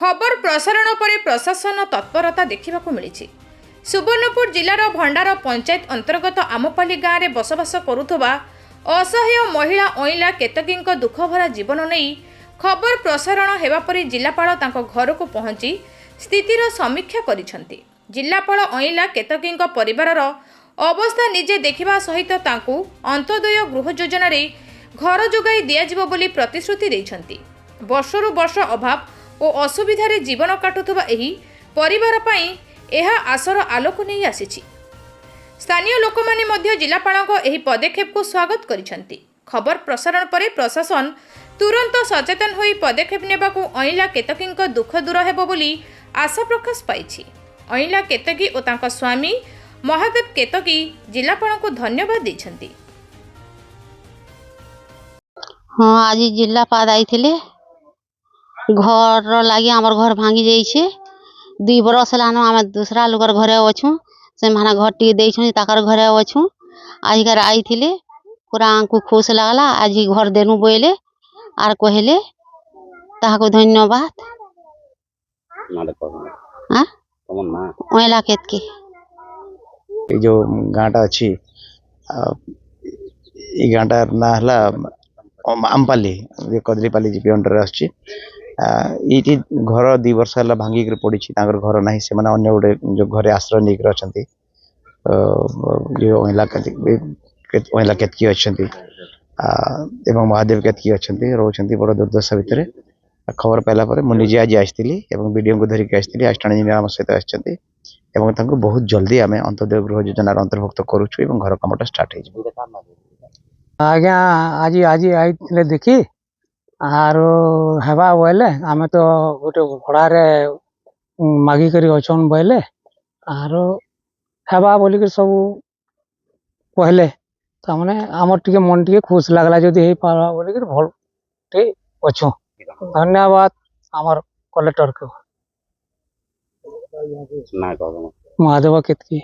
खबर प्रसारण पर प्रशासन तत्परता देखा मिली। सुवर्णपुर जिलार भंडार पंचायत अंतर्गत आमपाली गाँव में बसवास करुवा असहाय महिला अईला केतकी दुखभरा जीवन नहीं खबर प्रसारण हेबा परी जिलापाल तांको घर को पहुंची स्थितिर समीक्षा करिसेंती। जिलापाल अईला केतकी परिवारर अवस्था निजे देखिबा सहित तांकू अंत्योदय गृह योजना रे घर जोगाई दियाजिबो बोली प्रतिश्रुति दैछंती। वर्षरु वर्ष अभाव और असुविधारे जीवन काटुथुबा एही परिवार पई एहा आशर आलोक नहीं आसीछि। स्थानीय लोकमाने मध्य जिलापालक एही पदक्षेप को स्वागत करिसेंती। खबर प्रसारण पर प्रशासन तुरंत सचेतन होई पदक्षेप नेबाकू अईला केतकी दुख दूर हेबो बोली आशा प्रकाश पाइछि। अईला केतकी और तांका स्वामी महादेव केतकी जिलापाल को धन्यवाद दैछंती। हाँ, आज जिलापाल आइथिले घर लगी आमर घर भांगी जाइए 2 बरस लान आम दूसरा लोकर घरे अच्छू से माना घर टी देछन ताकर घरे अच्छू आज घर आई पूरा आंकु खुश लगला। आज घर देनु बोले आर कहले ताको धन्यवाद। ओला केत के जो गाँटा अच्छी गाँटा ना हला आमपाली कदलीपाली जीपी अंडर आछी ये घर 2 वर्ष है भांगिक पड़ी घर ना से अन्य गोटे जो घरे आश्रय नहीं अच्छा अईला केतकी अच्छा एवं महादेव केतकी अच्छा रोच बड़ दुर्दशा भितर खबर पाइला मुझे आज आसती वीडियो को धरिकी आसती असिस्टेंट इंजीनियर आम सहित आसती बहुत जल्दी आम अंत्योदय गृह योजना अंतर्भुक्त करुचु घर कमटा स्टार्ट हो आज्ञा आज आज आई देखी आर हेबा बोले आम तो गोटे भड़ारे मागिक अच्छन बोले आर हेबा बोलिक सब कहले तमें आम टे मन टे खुश लगला जदि हो पारा बोलिक भल अच्छु। धन्यवाद आमर कलेक्टर को महादेव केतकी।